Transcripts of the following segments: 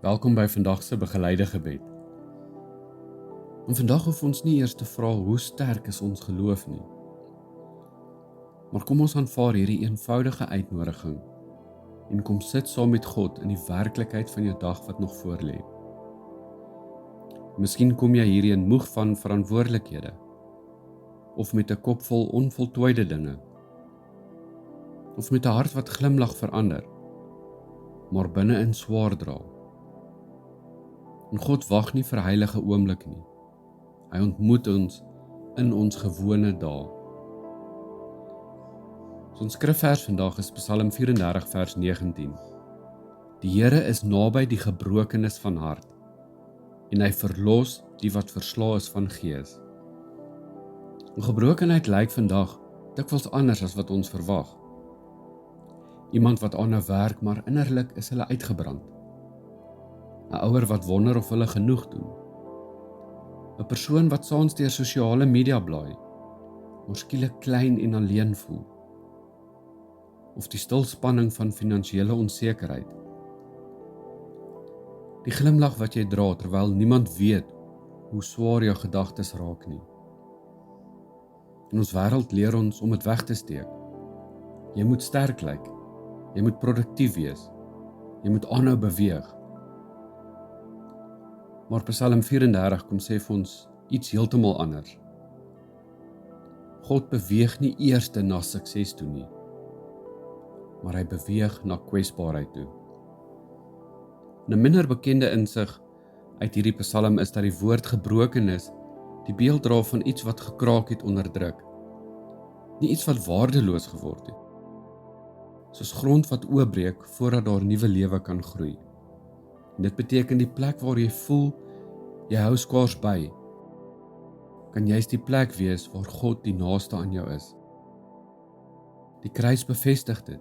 Welkom by vandag se begeleide gebed. En vandag hoef ons nie eers te vra hoe sterk is ons geloof nie. Maar kom ons aanvaar hierdie eenvoudige uitnodiging en kom sit saam met God in die werklikheid van jou dag wat nog voorlê. Miskien kom jy hierheen moeg van verantwoordelikhede of met 'n kop vol onvoltooide dinge of met 'n hart wat glimlag vir ander, maar binne-in swaar dra. En God wag nie vir heilige oomblik nie. Hy ontmoet ons in ons gewone dae. So ons skrifvers vandag is Psalm 34 vers 19. Die Here is naby die gebrokenes van hart en hy verlos die wat verslae is van gees. En gebrokenheid lyk vandag dikwels anders as wat ons verwag. Iemand wat aanhou werk, maar innerlik is hulle uitgebrand. 'n Ouer wat wonder of hulle genoeg doen. 'n Persoon wat saans deur sosiale media blaai, maar skielik klein en alleen voel. Of die stilspanning van finansiële onsekerheid. Die glimlag wat jy dra terwyl niemand weet hoe swaar jou gedagtes raak nie. In ons wêreld leer ons om dit weg te steek. Jy moet sterk lyk. Jy moet produktief wees. Jy moet aanhou beweeg. Maar Psalm 34 kom sê vir ons iets heeltemal anders. God beweeg nie eers na sukses toe nie, maar hy beweeg na kwesbaarheid toe. 'n minder bekende insig uit hierdie Psalm is dat die woord gebrokenis die beeld dra van iets wat gekraak het onder druk, nie iets wat waardeloos geword het. Soos grond wat oopbreek voordat daar nuwe lewe kan groei. En dit beteken die plek waar jy voel, jy hou skaars by, kan juist die plek wees waar God die naaste aan jou is. Die kruis bevestig dit.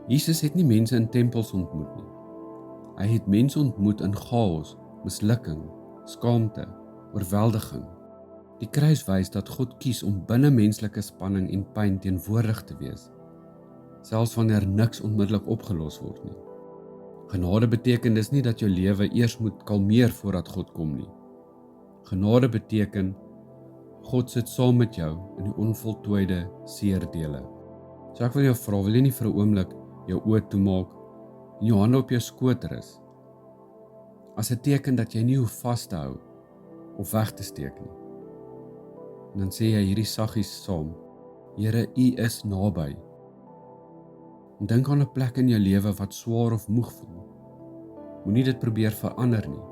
Jesus het nie mense in tempels ontmoet nie. Hy het mense ontmoet in chaos, mislukking, skaamte, oorweldiging. Die kruis wys dat God kies om binne menslike spanning en pyn teenwoordig te wees, selfs wanneer niks onmiddellik opgelos word nie. Genade beteken dis nie dat jou lewe eers moet kalmeer voordat God kom nie. Genade beteken God sit saam met jou in die onvoltooide seerdele. So ek wil jou vra, wil jy nie vir 'n oomblik jou oë toemaak en jou hande op jou skoot rus, as 'n teken dat jy nie hoef vas te hou of weg te steek nie. En dan sê jy hierdie saggies saam: Here, U is naby. En dink aan 'n plek in jou lewe wat swaar of moeg voel. Moenie dit probeer verander nie,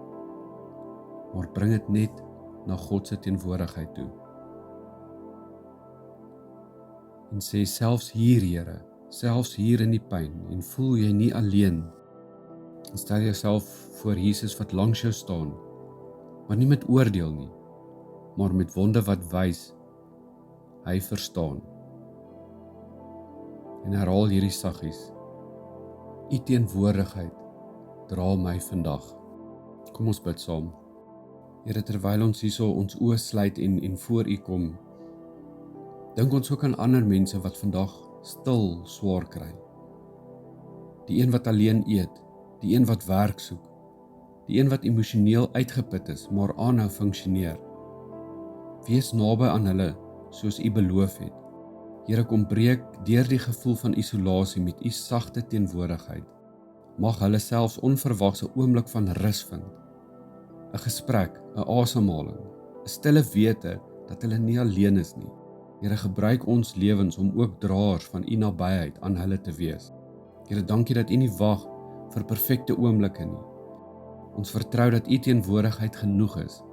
maar bring dit net na God se teenwoordigheid toe. En sê selfs hier, Here, selfs hier in die pyn, en voel jy nie alleen. En stel jouself voor Jesus wat langs jou staan, maar nie met oordeel nie, maar met wonde wat wys, hy verstaan. En herhaal hierdie saggies: U teenwoordigheid dra my vandag. Kom ons bid saam. Here, terwyl ons hierso ons oë sluit en voor U kom, dink ons ook aan ander mense wat vandag stil swaar kry. Die een wat alleen eet, die een wat werk soek, die een wat emosioneel uitgeput is, maar aanhou funksioneer. Wees naby aan hulle soos U beloof het. Here, kom breek deur die gevoel van isolasie met U sagte teenwoordigheid. Mag hulle selfs onverwagse oomblik van rus vind. 'n Gesprek, 'n asemhaling, 'n stille wete dat hulle nie alleen is nie. Here, gebruik ons lewens om ook draers van U nabyheid aan hulle te wees. Here, dankie dat U nie wag vir perfekte oomblikke nie. Ons vertrou dat U teenwoordigheid genoeg is,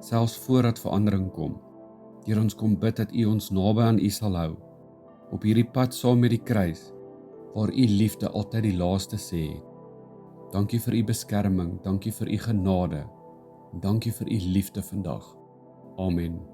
selfs voordat verandering kom. Here, ons kom bid dat U ons naby aan U sal hou, op hierdie pad saam met die kruis, waar U liefde altyd die laaste sê het. Dankie vir U beskerming, dankie vir U genade, en dankie vir U liefde vandag. Amen.